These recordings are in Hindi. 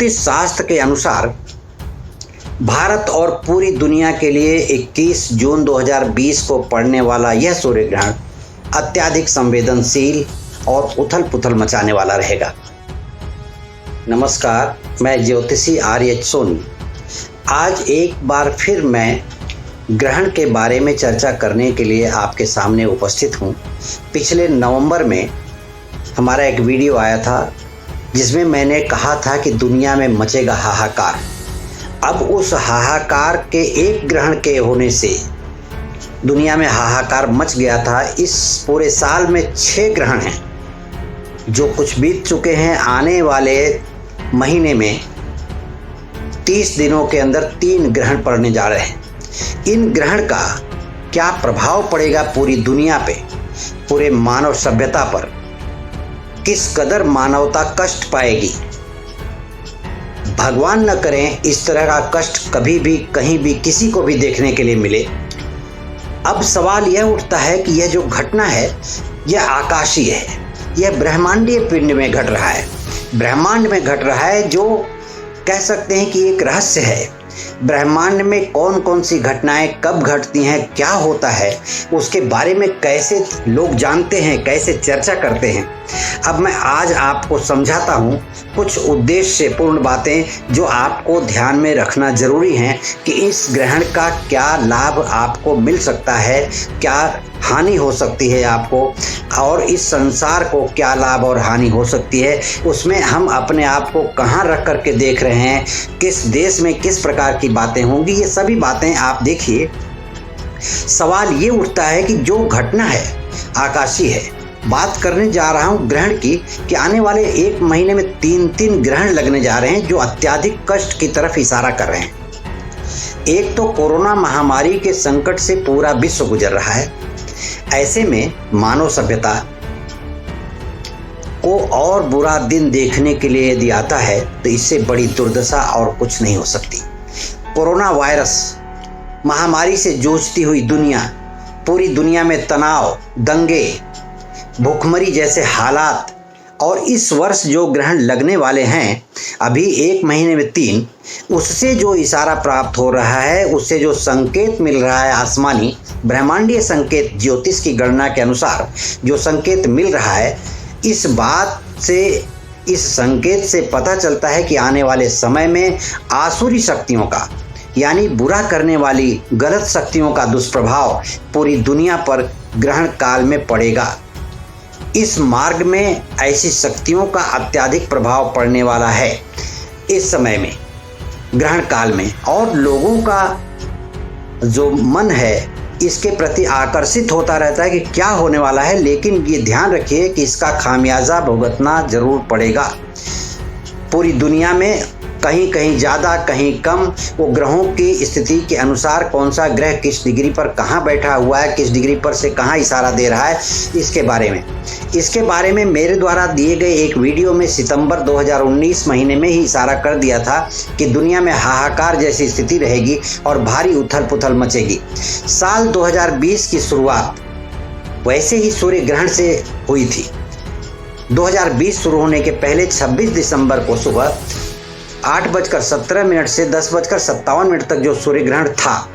ज्योतिष शास्त्र के अनुसार भारत और पूरी दुनिया के लिए 21 जून 2020 को पड़ने वाला यह सूर्य ग्रहण अत्यधिक संवेदनशील और उथल पुथल मचाने वाला रहेगा। नमस्कार, मैं ज्योतिषी आर्यच सोनी। आज एक बार फिर मैं ग्रहण के बारे में चर्चा करने के लिए आपके सामने उपस्थित हूँ। पिछले नवंबर में हमारा एक वीडियो आया था जिसमें मैंने कहा था कि दुनिया में मचेगा हाहाकार। अब उस हाहाकार के एक ग्रहण के होने से दुनिया में हाहाकार मच गया था। इस पूरे साल में 6 ग्रहण हैं जो कुछ बीत चुके हैं। आने वाले महीने में 30 दिनों के अंदर 3 ग्रहण पड़ने जा रहे हैं। इन ग्रहण का क्या प्रभाव पड़ेगा पूरी दुनिया पे, पूरे मानव सभ्यता पर, किस कदर मानवता कष्ट पाएगी। भगवान न करें इस तरह का कष्ट कभी भी कहीं भी किसी को भी देखने के लिए मिले। अब सवाल यह उठता है कि यह जो घटना है यह आकाशीय है, यह ब्रह्मांडीय पिंड में घट रहा है, ब्रह्मांड में घट रहा है, जो कह सकते हैं कि एक रहस्य है। ब्रह्मांड में कौन कौन सी घटनाएं कब घटती हैं, क्या होता है, उसके बारे में कैसे लोग जानते हैं, कैसे चर्चा करते हैं। अब मैं आज आपको समझाता हूँ कुछ उद्देश्यपूर्ण बातें जो आपको ध्यान में रखना जरूरी हैं कि इस ग्रहण का क्या लाभ आपको मिल सकता है, क्या हानि हो सकती है आपको, और इस संसार को क्या लाभ और हानि हो सकती है। उसमें हम अपने आप को कहाँ रख करके देख रहे हैं, किस देश में किस प्रकार की बातें होंगी, ये सभी बातें आप देखिए। सवाल ये उठता है कि जो घटना है आकाशीय है। बात करने जा रहा हूँ ग्रहण की कि आने वाले 1 महीने में 3 ग्रहण लगने जा रहे हैं जो अत्यधिक कष्ट की तरफ इशारा कर रहे हैं। एक तो कोरोना महामारी के संकट से पूरा विश्व गुजर रहा है। ऐसे में मानव सभ्यता को और बुरा दिन देखने के लिए यदि आता है तो इससे बड़ी दुर्दशा और कुछ नहीं हो सकती। कोरोना वायरस महामारी से जूझती हुई दुनिया, पूरी दुनिया में तनाव, दंगे, भूखमरी जैसे हालात, और इस वर्ष जो ग्रहण लगने वाले हैं अभी 1 महीने में 3, उससे जो इशारा प्राप्त हो रहा है, उससे जो संकेत मिल रहा है, आसमानी ब्रह्मांडीय संकेत, ज्योतिष की गणना के अनुसार जो संकेत मिल रहा है, इस बात से, इस संकेत से पता चलता है कि आने वाले समय में आसुरी शक्तियों का, यानी बुरा करने वाली गलत शक्तियों का दुष्प्रभाव पूरी दुनिया पर ग्रहण काल में पड़ेगा। इस मार्ग में ऐसी शक्तियों का अत्यधिक प्रभाव पड़ने वाला है इस समय में, ग्रहण काल में, और लोगों का जो मन है इसके प्रति आकर्षित होता रहता है कि क्या होने वाला है। लेकिन ये ध्यान रखिए कि इसका खामियाजा भुगतना जरूर पड़ेगा। पूरी दुनिया में कहीं कहीं ज़्यादा, कहीं कम, वो ग्रहों की स्थिति के अनुसार कौन सा ग्रह किस डिग्री पर कहाँ बैठा हुआ है, किस डिग्री पर से कहाँ इशारा दे रहा है, इसके बारे में मेरे द्वारा दिए गए एक वीडियो में सितंबर 2019 महीने में ही इशारा कर दिया था कि दुनिया में हाहाकार जैसी स्थिति रहेगी और भारी उथल पुथल मचेगी। साल 2020 की शुरुआत वैसे ही सूर्य ग्रहण से हुई थी। 2020 शुरू होने के पहले 26 दिसंबर को सुबह 8:17 से 10:57 तक जो सूर्य ग्रहण था,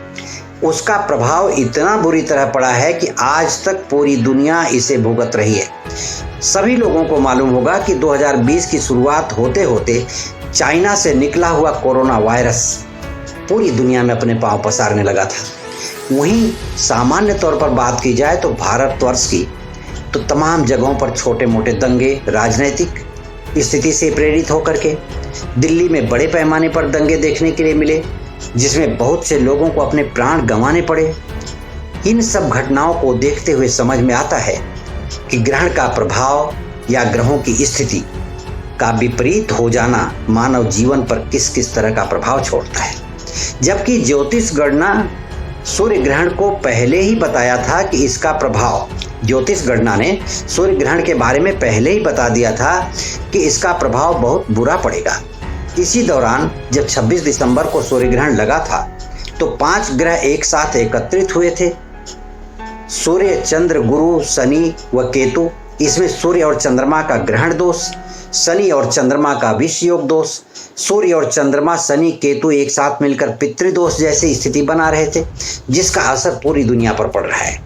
उसका प्रभाव इतना बुरी तरह पड़ा है कि आज तक पूरी दुनिया इसे भुगत रही है। सभी लोगों को मालूम होगा कि 2020 की शुरुआत होते होते चाइना से निकला हुआ कोरोना वायरस पूरी दुनिया में अपने पांव पसारने लगा था। वहीं सामान्य तौर पर बात की जाए तो भारतवर्ष की तो तमाम जगहों पर छोटे मोटे दंगे, राजनीतिक स्थिति से प्रेरित होकर के दिल्ली में बड़े पैमाने पर दंगे देखने के लिए मिले, जिसमें बहुत से लोगों को अपने प्राण गंवाने पड़े। इन सब घटनाओं को देखते हुए समझ में आता है कि ग्रहण का प्रभाव या ग्रहों की स्थिति का विपरीत हो जाना मानव जीवन पर किस किस तरह का प्रभाव छोड़ता है। जबकि ज्योतिष गणना सूर्य ग्रहण को पहले ही बताया था कि इसका प्रभाव, ज्योतिष गणना ने सूर्य ग्रहण के बारे में पहले ही बता दिया था कि इसका प्रभाव बहुत बुरा पड़ेगा। इसी दौरान जब 26 दिसंबर को सूर्य ग्रहण लगा था तो 5 ग्रह एक साथ एकत्रित हुए थे, सूर्य, चंद्र, गुरु, शनि व केतु। इसमें सूर्य और चंद्रमा का ग्रहण दोष, शनि और चंद्रमा का विष योग दोष, सूर्य और चंद्रमा शनि केतु एक साथ मिलकर पितृदोष जैसी स्थिति बना रहे थे, जिसका असर पूरी दुनिया पर पड़ रहा है।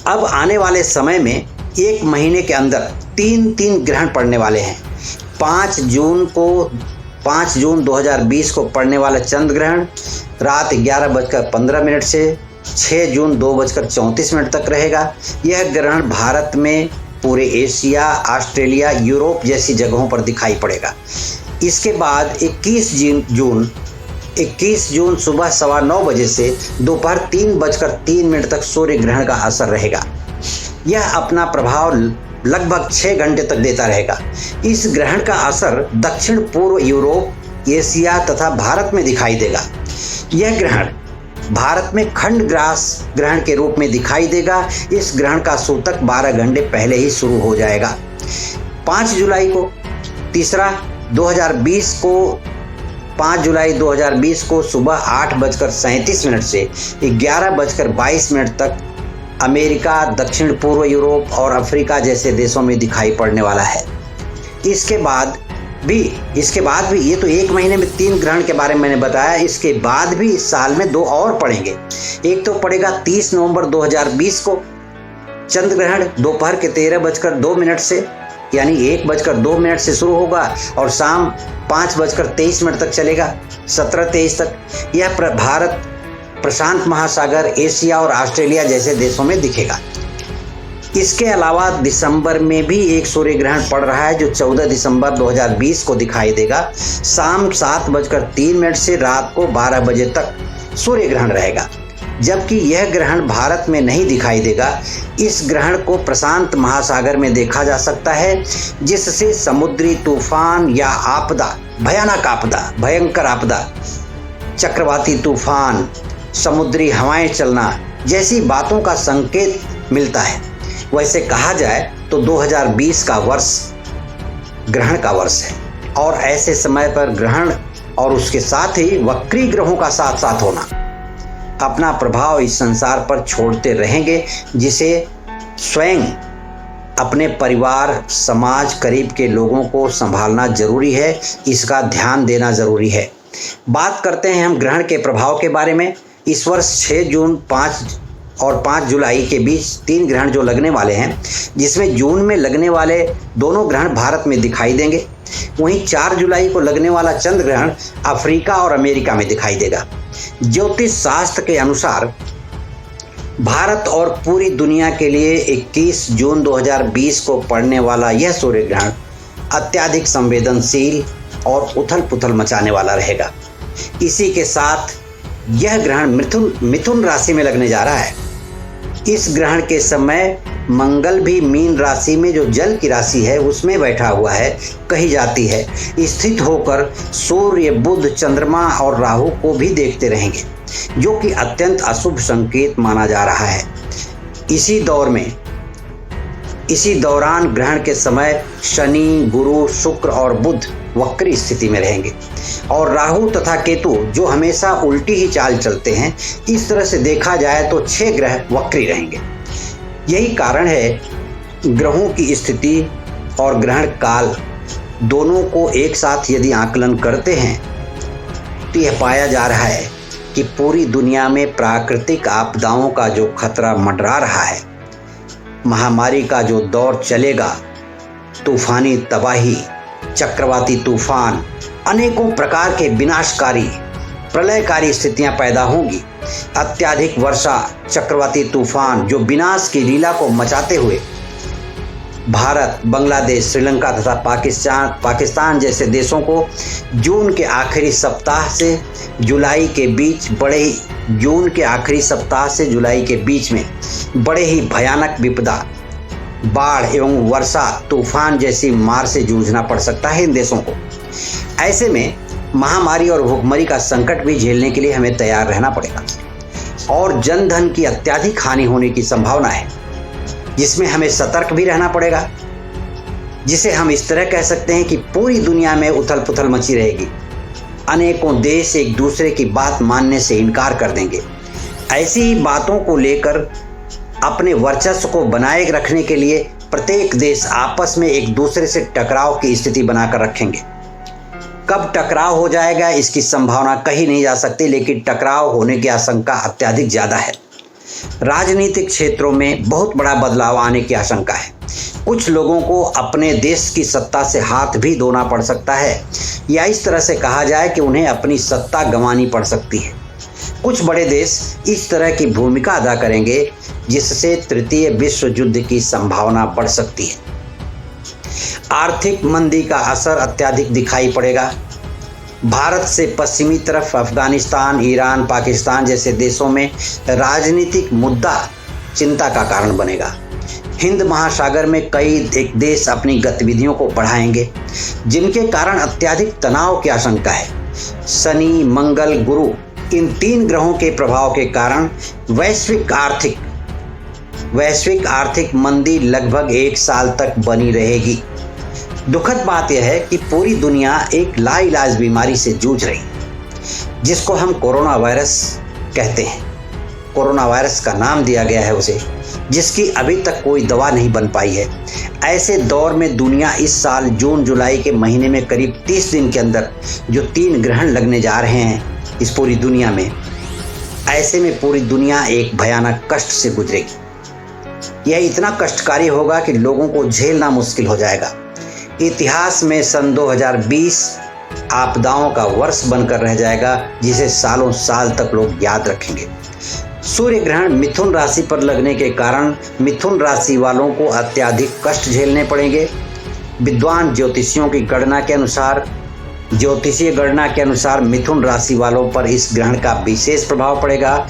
अब आने वाले समय में 1 महीने के अंदर 3 ग्रहण पड़ने वाले हैं। 5 जून 2020 को पड़ने वाला चंद्र ग्रहण रात 11:15 से 6 जून 2:34 तक रहेगा। यह ग्रहण भारत में पूरे एशिया, ऑस्ट्रेलिया, यूरोप जैसी जगहों पर दिखाई पड़ेगा। इसके बाद 21 जून सुबह 9:15 बजे से दोपहर 3:03 तक सूर्य ग्रहण का असर रहेगा। यह अपना प्रभाव लगभग 6 घंटे तक देता रहेगा। इस ग्रहण का असर दक्षिण पूर्व यूरोप, एशिया तथा भारत में दिखाई देगा। यह ग्रहण भारत में खंड ग्रास ग्रहण के रूप में दिखाई देगा। इस ग्रहण का सूतक 12 घंटे पहले ही शुरू हो जाएगा। 5 जुलाई 2020 को सुबह 8:37 से 11:22 तक अमेरिका, दक्षिण पूर्व यूरोप और अफ्रीका जैसे देशों में दिखाई पड़ने वाला है। इसके बाद भी ये तो 1 महीने में 3 ग्रहण के बारे में मैंने बताया। इसके बाद भी इस साल में 2 और पड़ेंगे। एक तो पड़ेगा 30 नवंबर 2020 को चंद्र ग्रहण दोपहर के 13:02 से यानी 1:02 से शुरू होगा और शाम 5:23 तक चलेगा, 17-23 तक। यह भारत, प्रशांत महासागर, एशिया और ऑस्ट्रेलिया जैसे देशों में दिखेगा। इसके अलावा दिसंबर में भी एक सूर्य ग्रहण पड़ रहा है जो 14 दिसंबर 2020 को दिखाई देगा। शाम 7:03 से रात को 12 बजे तक सूर्य ग्रहण रहेगा, जबकि यह ग्रहण भारत में नहीं दिखाई देगा। इस ग्रहण को प्रशांत महासागर में देखा जा सकता है, जिससे समुद्री तूफान या आपदा, भयंकर आपदा, चक्रवाती तूफान, समुद्री हवाएं चलना जैसी बातों का संकेत मिलता है। वैसे कहा जाए तो 2020 का वर्ष ग्रहण का वर्ष है और ऐसे समय पर ग्रहण और उसके साथ ही वक्री ग्रहों का साथ साथ होना अपना प्रभाव इस संसार पर छोड़ते रहेंगे, जिसे स्वयं अपने परिवार, समाज, करीब के लोगों को संभालना जरूरी है। इसका ध्यान देना जरूरी है। बात करते हैं हम ग्रहण के प्रभाव के बारे में। इस वर्ष 6 जून 5 जुलाई के बीच 3 ग्रहण जो लगने वाले हैं, जिसमें जून में लगने वाले दोनों ग्रहण भारत में दिखाई देंगे। वहीं 4 जुलाई को लगने वाला चंद्र ग्रहण अफ्रीका और अमेरिका में दिखाई देगा। ज्योतिष शास्त्र के अनुसार भारत और पूरी दुनिया के लिए 21 जून 2020 को पड़ने वाला यह सूर्य ग्रहण अत्यधिक संवेदनशील और उथल पुथल मचाने वाला रहेगा। इसी के साथ यह ग्रहण मिथुन राशि में लगने जा रहा है। इस ग्रहण के समय मंगल भी मीन राशि में, जो जल की राशि है, उसमें बैठा हुआ है कही जाती है, स्थित होकर सूर्य, बुध, चंद्रमा और राहु को भी देखते रहेंगे, जो कि अत्यंत अशुभ संकेत माना जा रहा है। इसी दौरान ग्रहण के समय शनि, गुरु, शुक्र और बुध वक्री स्थिति में रहेंगे और राहु तथा केतु, जो हमेशा उल्टी ही चाल चलते हैं, इस तरह से देखा जाए तो 6 ग्रह वक्री रहेंगे। यही कारण है ग्रहों की स्थिति और ग्रहण काल दोनों को एक साथ यदि आकलन करते हैं तो यह पाया जा रहा है कि पूरी दुनिया में प्राकृतिक आपदाओं का जो खतरा मंडरा रहा है, महामारी का जो दौर चलेगा, तूफानी तबाही, चक्रवाती तूफान, अनेकों प्रकार के विनाशकारी, प्रलयकारी स्थितियां पैदा होंगी। अत्यधिक वर्षा, चक्रवाती तूफान जो विनाश की लीला को मचाते हुए भारत, बांग्लादेश, श्रीलंका तथा पाकिस्तान जैसे देशों को जून के आखिरी सप्ताह से जुलाई के बीच में बड़े ही भयानक विपदा, बाढ़ एवं वर्षा, तूफान जैसी मार से जूझना पड़ सकता है इन देशों को। ऐसे में महामारी और भुखमरी का संकट भी झेलने के लिए हमें तैयार रहना पड़ेगा और जन धन की अत्यधिक हानि होने की संभावना है, जिसमें हमें सतर्क भी रहना पड़ेगा। जिसे हम इस तरह कह सकते हैं कि पूरी दुनिया में उथल पुथल मची रहेगी। अनेकों देश एक दूसरे की बात मानने से इनकार कर देंगे। ऐसी ही बातों को लेकर अपने वर्चस्व को बनाए रखने के लिए प्रत्येक देश आपस में एक दूसरे से टकराव की स्थिति बनाकर रखेंगे। कब टकराव हो जाएगा इसकी संभावना कही नहीं जा सकती, लेकिन टकराव होने की आशंका अत्यधिक ज़्यादा है। राजनीतिक क्षेत्रों में बहुत बड़ा बदलाव आने की आशंका है। कुछ लोगों को अपने देश की सत्ता से हाथ भी धोना पड़ सकता है, या इस तरह से कहा जाए कि उन्हें अपनी सत्ता गंवानी पड़ सकती है। कुछ बड़े देश इस तरह की भूमिका अदा करेंगे जिससे तृतीय विश्व युद्ध की संभावना बढ़ सकती है। आर्थिक मंदी का असर अत्यधिक दिखाई पड़ेगा। भारत से पश्चिमी तरफ अफगानिस्तान, ईरान, पाकिस्तान जैसे देशों में राजनीतिक मुद्दा चिंता का कारण बनेगा। हिंद महासागर में कई देश अपनी गतिविधियों को बढ़ाएंगे, जिनके कारण अत्यधिक तनाव की आशंका है। शनि, मंगल, गुरु इन 3 ग्रहों के प्रभाव के कारण वैश्विक आर्थिक मंदी लगभग 1 साल तक बनी रहेगी। दुखद बात यह है कि पूरी दुनिया एक लाइलाज बीमारी से जूझ रही है, जिसको हम कोरोना वायरस कहते हैं। कोरोना वायरस का नाम दिया गया है उसे, जिसकी अभी तक कोई दवा नहीं बन पाई है। ऐसे दौर में दुनिया इस साल जून जुलाई के महीने में करीब 30 दिन के अंदर जो 3 ग्रहण लगने जा रहे हैं इस पूरी दुनिया में, ऐसे में पूरी दुनिया एक भयानक कष्ट से गुजरेगी। यह इतना कष्टकारी होगा कि लोगों को झेलना मुश्किल हो जाएगा। इतिहास में सन 2020 आपदाओं का वर्ष बनकर रह जाएगा, जिसे सालों साल तक लोग याद रखेंगे। सूर्य ग्रहण मिथुन राशि पर लगने के कारण मिथुन राशि वालों को अत्यधिक कष्ट झेलने पड़ेंगे। विद्वान ज्योतिषीय गणना के अनुसार मिथुन राशि वालों पर इस ग्रहण का विशेष प्रभाव पड़ेगा।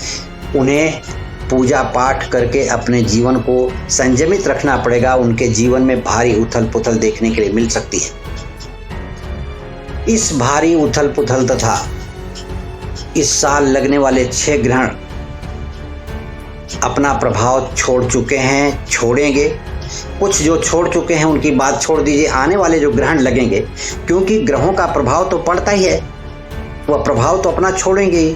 उन्हें पूजा पाठ करके अपने जीवन को संयमित रखना पड़ेगा। उनके जीवन में भारी उथल पुथल देखने के लिए मिल सकती है। इस भारी उथल पुथल तथा इस साल लगने वाले 6 ग्रहण अपना प्रभाव छोड़ चुके हैं, छोड़ेंगे। कुछ जो छोड़ चुके हैं उनकी बात छोड़ दीजिए, आने वाले जो ग्रहण लगेंगे, क्योंकि ग्रहों का प्रभाव तो पड़ता ही है, वह प्रभाव तो अपना छोड़ेंगे ही।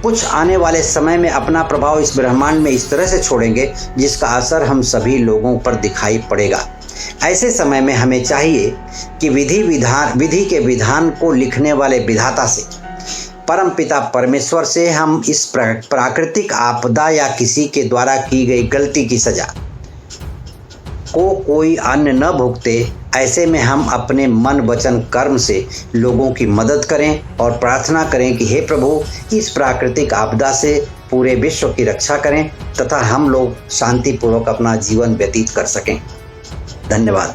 कुछ आने वाले समय में अपना प्रभाव इस ब्रह्मांड में इस तरह से छोड़ेंगे जिसका असर हम सभी लोगों पर दिखाई पड़ेगा। ऐसे समय में हमें चाहिए कि विधि के विधान को लिखने वाले विधाता से, परमपिता परमेश्वर से हम इस प्राकृतिक आपदा या किसी के द्वारा की गई गलती की सजा को कोई अन्य न भुगते, ऐसे में हम अपने मन वचन कर्म से लोगों की मदद करें और प्रार्थना करें कि हे प्रभु, इस प्राकृतिक आपदा से पूरे विश्व की रक्षा करें तथा हम लोग शांतिपूर्वक अपना जीवन व्यतीत कर सकें। धन्यवाद।